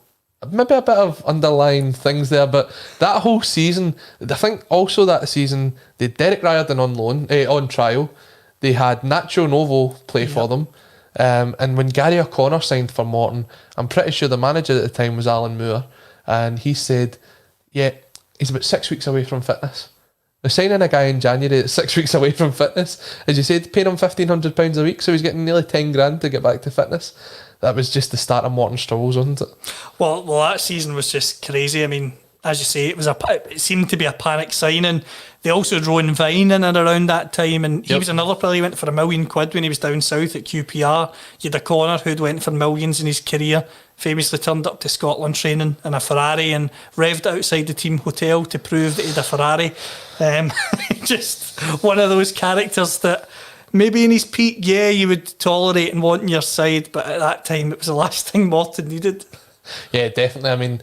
maybe a bit of underlying things there. But that whole season, I think also that season, they had Derek Riordan on loan, on trial. They had Nacho Novo play for them. And when Gary O'Connor signed for Morton, I'm pretty sure the manager at the time was Alan Moore. And he said, yeah, he's about 6 weeks away from fitness. They're signing a guy in January that's 6 weeks away from fitness. As you said, paying him £1,500 a week, so he's getting nearly 10 grand to get back to fitness. That was just the start of Morton's struggles, wasn't it? Well, that season was just crazy. I mean, as you say, it seemed to be a panic signing. They also drew in Vine in and around that time, and he was another player. He went for £1 million when he was down south at QPR. You had a Connor who'd went for millions in his career, famously turned up to Scotland training in a Ferrari and revved outside the team hotel to prove that he had a Ferrari. Just one of those characters that maybe in his peak, yeah, you would tolerate and want on your side, but at that time it was the last thing Morton needed. Yeah, definitely. I mean,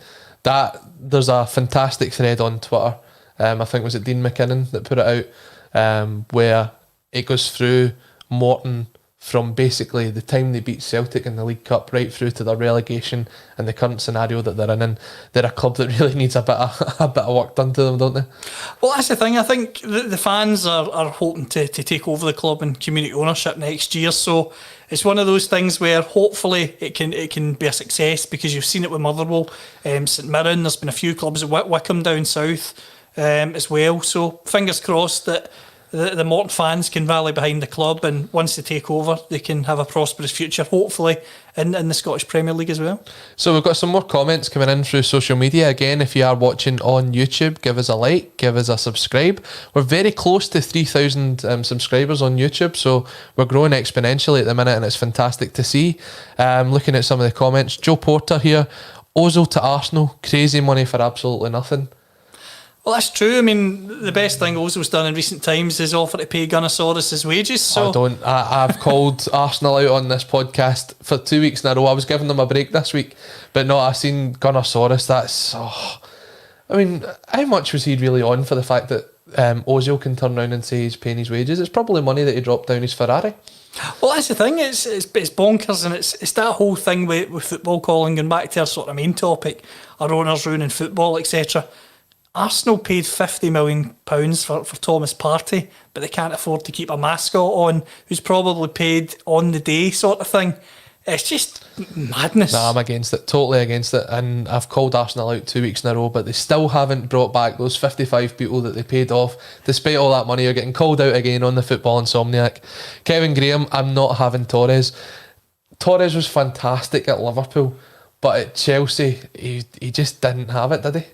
there's a fantastic thread on Twitter. I think was it Dean McKinnon that put it out, where it goes through Morton from basically the time they beat Celtic in the League Cup right through to their relegation and the current scenario that they're in. And they're a club that really needs a bit of work done to them, don't they? Well, that's the thing. I think the fans are hoping to take over the club and community ownership next year. So it's one of those things where hopefully it can be a success, because you've seen it with Motherwell, St Mirren. There's been a few clubs at Wickham down south as well. So fingers crossed that the Morton fans can rally behind the club, and once they take over, they can have a prosperous future, hopefully, in the Scottish Premier League as well. So we've got some more comments coming in through social media. Again, if you are watching on YouTube, give us a like, give us a subscribe. We're very close to 3,000 subscribers on YouTube, so we're growing exponentially at the minute, and it's fantastic to see. Looking at some of the comments, Joe Porter here, Ozil to Arsenal, crazy money for absolutely nothing. Well, that's true. I mean, the best thing Ozil's done in recent times is offer to pay Gunnersaurus his wages. So I've called Arsenal out on this podcast for 2 weeks in a row. I was giving them a break this week, but no, I've seen Gunnersaurus. I mean, how much was he really on for the fact that Ozil can turn around and say he's paying his wages? It's probably money that he dropped down his Ferrari. Well, that's the thing. It's bonkers, and it's that whole thing with football calling, and back to our sort of main topic, our owners ruining football, etc. Arsenal paid £50 million for Thomas Partey, but they can't afford to keep a mascot on who's probably paid on the day, sort of thing. It's just madness. Nah, I'm against it, totally against it. And I've called Arsenal out 2 weeks in a row, but they still haven't brought back those 55 people that they paid off. Despite all that money, you're getting called out again on the Football Insomniac. Kevin Graham, I'm not having Torres. Torres was fantastic at Liverpool, but at Chelsea, he just didn't have it, did he?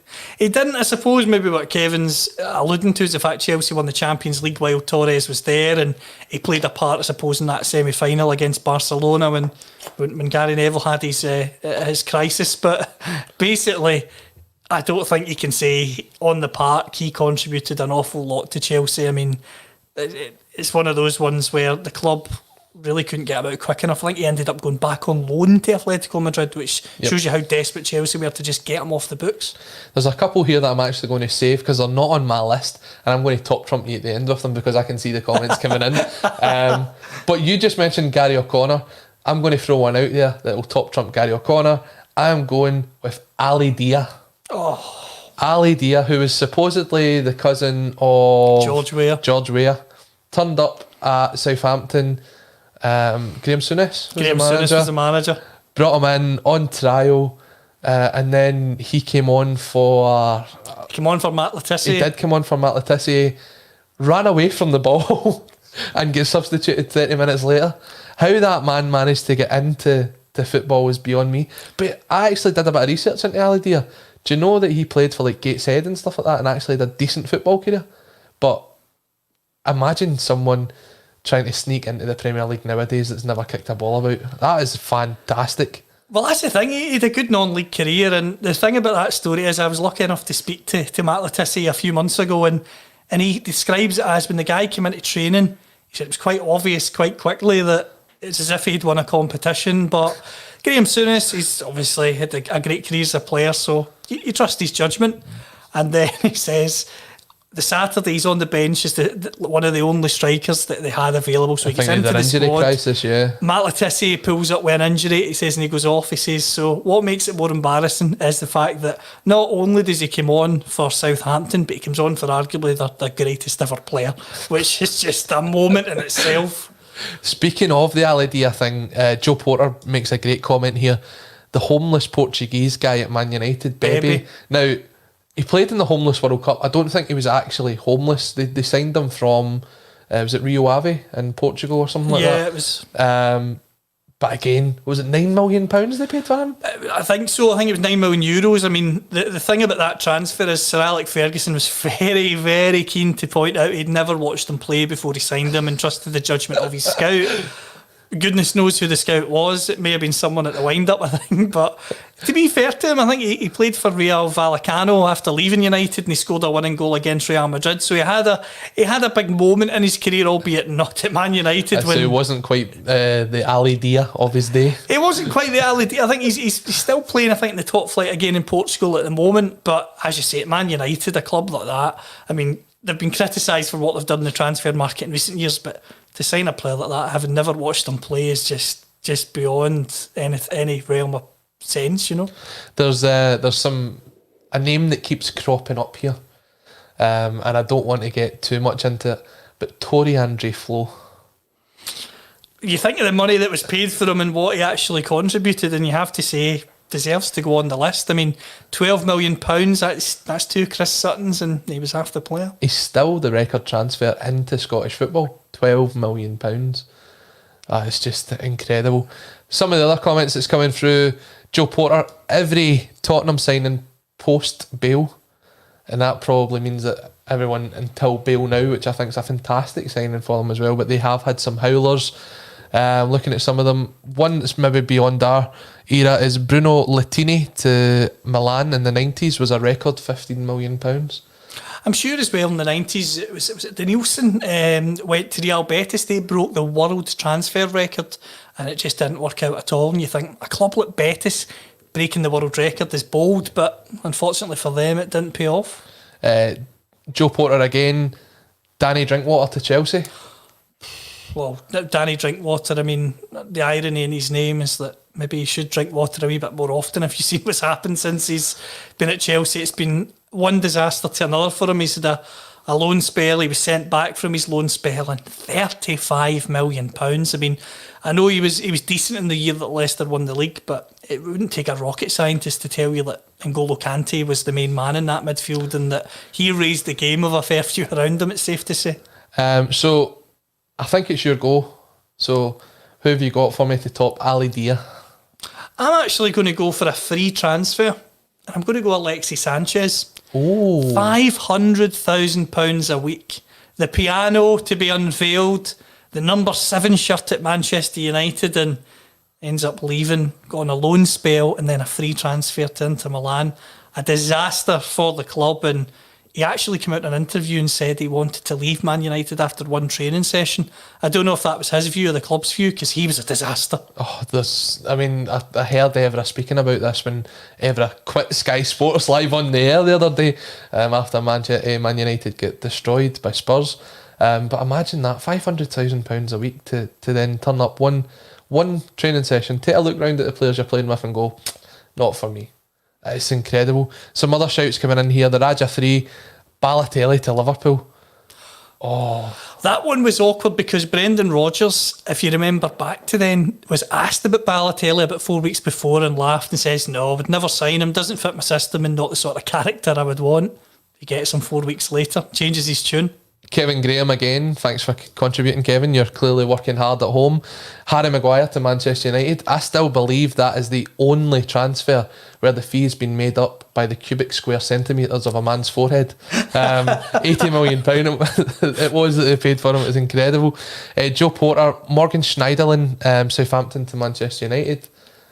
He didn't. I suppose maybe what Kevin's alluding to is the fact Chelsea won the Champions League while Torres was there, and he played a part, I suppose, in that semi-final against Barcelona when Gary Neville had his crisis. But basically, I don't think you can say on the park he contributed an awful lot to Chelsea. I mean, it's one of those ones where the club really couldn't get him out quick enough. I think he ended up going back on loan to Atletico Madrid, which shows you how desperate Chelsea were to just get him off the books. There's a couple here that I'm actually going to save because they're not on my list, and I'm going to top trump you at the end of them because I can see the comments coming in. But you just mentioned Gary O'Connor. I'm going to throw one out there that will top trump Gary O'Connor. I am going with Ali Dia. Ali Dia, who was supposedly the cousin of George Weah. Turned up at Southampton. Graham Souness was the manager. Brought him in on trial, and then he came on for Matt Le Tissier. He did come on for Matt Le Tissier, ran away from the ball and get substituted 30 minutes later. How that man managed to get into football was beyond me. But I actually did a bit of research into Ali Dia. Do you know that he played for like Gateshead and stuff like that and actually had a decent football career? But imagine someone trying to sneak into the Premier League nowadays that's never kicked a ball about. That is fantastic. Well, that's the thing. He had a good non-league career, and the thing about that story is I was lucky enough to speak to Matt Le Tissier a few months ago, and he describes it as when the guy came into training, he said it was quite obvious quite quickly that it's as if he'd won a competition. But Graham Souness, he's obviously had a great career as a player, so you trust his judgment. And then he says the Saturday he's on the bench as one of the only strikers that they had available, so he gets into the injury squad. Crisis, yeah. Matt Le Tissier pulls up with an injury, he says, and he goes off. He says, so what makes it more embarrassing is the fact that not only does he come on for Southampton, but he comes on for arguably their greatest ever player, which is just a moment in itself. Speaking of the Ali Dia thing, Joe Porter makes a great comment here. The homeless Portuguese guy at Man United, Bebe. Now, he played in the Homeless World Cup. I don't think he was actually homeless. They signed him from, was it Rio Ave in Portugal or something like that? Yeah, it was. But again, was it £9 million they paid for him? I think so. I think it was €9 million. I mean, the thing about that transfer is Sir Alex Ferguson was very, very keen to point out he'd never watched him play before he signed him and trusted the judgment of his scout. Goodness knows who the scout was. It may have been someone at the wind-up, I think. But to be fair to him, I think he played for Real Vallecano after leaving United, and he scored a winning goal against Real Madrid. So he had a big moment in his career, albeit not at Man United. So he wasn't quite the Ali Dia of his day. He wasn't quite the Ali Dia. I think he's still playing, I think, in the top flight again in Portugal at the moment. But as you say, at Man United, a club like that, I mean, they've been criticised for what they've done in the transfer market in recent years, but to sign a player like that, having never watched them play, is just beyond any realm of sense, you know. There's a name that keeps cropping up here, and I don't want to get too much into it, but Tory Andre Flo. You think of the money that was paid for him and what he actually contributed, and you have to say deserves to go on the list. I mean, £12 million, that's two Chris Suttons, and he was half the player. He's still the record transfer into Scottish football, £12 million. It's just incredible. Some of the other comments that's coming through, Joe Porter, every Tottenham signing post Bale, and that probably means that everyone until Bale now, which I think is a fantastic signing for them as well, but they have had some howlers. Looking at some of them, one that's maybe beyond our era is Bruno Latini to Milan in the 90s, was a record £15 million. I'm sure as well in the 90s, it was Danielson went to Real Betis, they broke the world transfer record, and it just didn't work out at all. And you think, a club like Betis breaking the world record is bold, but unfortunately for them, it didn't pay off. Joe Porter again, Danny Drinkwater to Chelsea. Well, Danny Drinkwater, I mean, the irony in his name is that maybe he should drink water a wee bit more often. If you see what's happened since he's been at Chelsea, it's been one disaster to another for him. He's had a loan spell. He was sent back from his loan spell and £35 million. I mean, I know he was decent in the year that Leicester won the league, but it wouldn't take a rocket scientist to tell you that N'Golo Kante was the main man in that midfield and that he raised the game of a fair few around him, it's safe to say. So I think it's your go. So who have you got for me to top Ali Dia? I'm actually going to go for a free transfer. I'm going to go Alexis Sanchez. Oh, £500,000 a week. The piano to be unveiled. The number 7 shirt at Manchester United, and ends up leaving, got on a loan spell, and then a free transfer to Inter Milan. A disaster for the club, and he actually came out in an interview and said he wanted to leave Man United after one training session. I don't know if that was his view or the club's view, because he was a disaster. Oh, I heard Evra speaking about this when Evra quit Sky Sports Live on the air the other day after Man United get destroyed by Spurs. But imagine that, £500,000 a week to then turn up one training session, take a look round at the players you're playing with and go, not for me. It's incredible. Some other shouts coming in here. The Raja 3, Balotelli to Liverpool. Oh, that one was awkward because Brendan Rodgers, if you remember back to then, was asked about Balotelli about 4 weeks before and laughed and says, no, I would never sign him, doesn't fit my system and not the sort of character I would want. He gets him 4 weeks later, changes his tune. Kevin Graham again, thanks for contributing, Kevin. You're clearly working hard at home. Harry Maguire to Manchester United. I still believe that is the only transfer where the fee has been made up by the cubic square centimetres of a man's forehead. £80 million it was that they paid for him. It was incredible. Joe Porter, Morgan Schneiderlin, Southampton to Manchester United.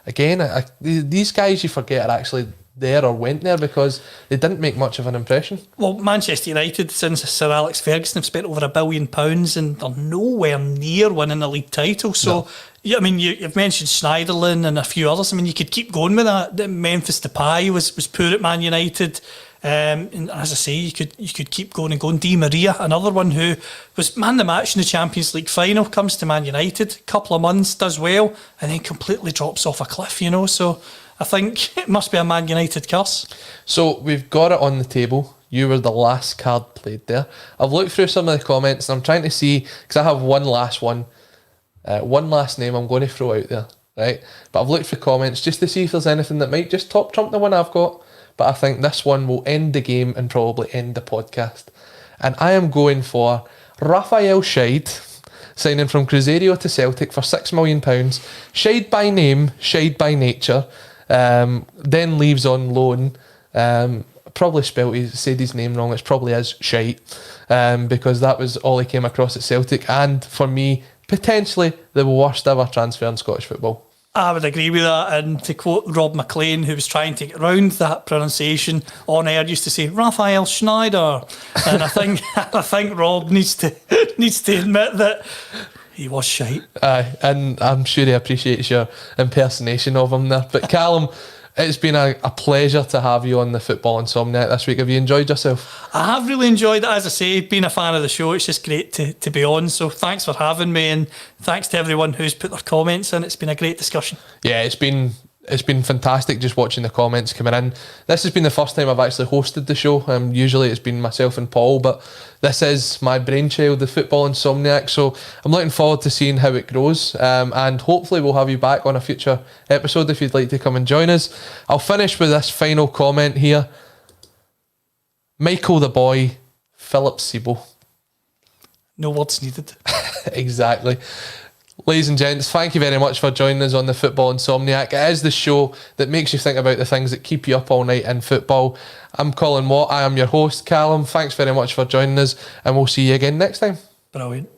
Again, these guys you forget are actually there or went there because they didn't make much of an impression. Well, Manchester United, since Sir Alex Ferguson, have spent over £1 billion and they're nowhere near winning a league title. So, no. Yeah, I mean, you've mentioned Schneiderlin and a few others. I mean, you could keep going with that. Memphis Depay was poor at Man United. And as I say, you could keep going and going. Di Maria, another one who was man the match in the Champions League final, comes to Man United, couple of months, does well, and then completely drops off a cliff, So I think it must be a Man United curse. So we've got it on the table. You were the last card played there. I've looked through some of the comments and I'm trying to see, because I have one last name I'm going to throw out there, right? But I've looked through comments just to see if there's anything that might just top trump the one I've got. But I think this one will end the game and probably end the podcast. And I am going for Raphael Scheid, signing from Cruzeiro to Celtic for £6 million. Scheid by name, Scheid by nature. Then leaves on loan. Probably said his name wrong. It probably is Shite, because that was all he came across at Celtic, and for me, potentially the worst ever transfer in Scottish football. I would agree with that, and to quote Rob McLean, who was trying to get around that pronunciation on air, used to say Raphael Schneider, and I think Rob needs to admit that he was shite. Aye, and I'm sure he appreciates your impersonation of him there. But Callum, it's been a pleasure to have you on the Football Insomniac this week. Have you enjoyed yourself? I have really enjoyed it. As I say, been a fan of the show. It's just great to be on. So thanks for having me, and thanks to everyone who's put their comments in. It's been a great discussion. Yeah, it's been fantastic just watching the comments coming in. This has been the first time I've actually hosted the show. Usually it's been myself and Paul, but this is my brainchild, the Football Insomniac. So I'm looking forward to seeing how it grows, and hopefully we'll have you back on a future episode if you'd like to come and join us. I'll finish with this final comment here. Michael the Boy, Philip Siebo. No words needed. Exactly. Ladies and gents, thank you very much for joining us on the Football Insomniac. It is the show that makes you think about the things that keep you up all night in football. I'm Colin Watt, I am your host. Callum, thanks very much for joining us, and we'll see you again next time. Brilliant.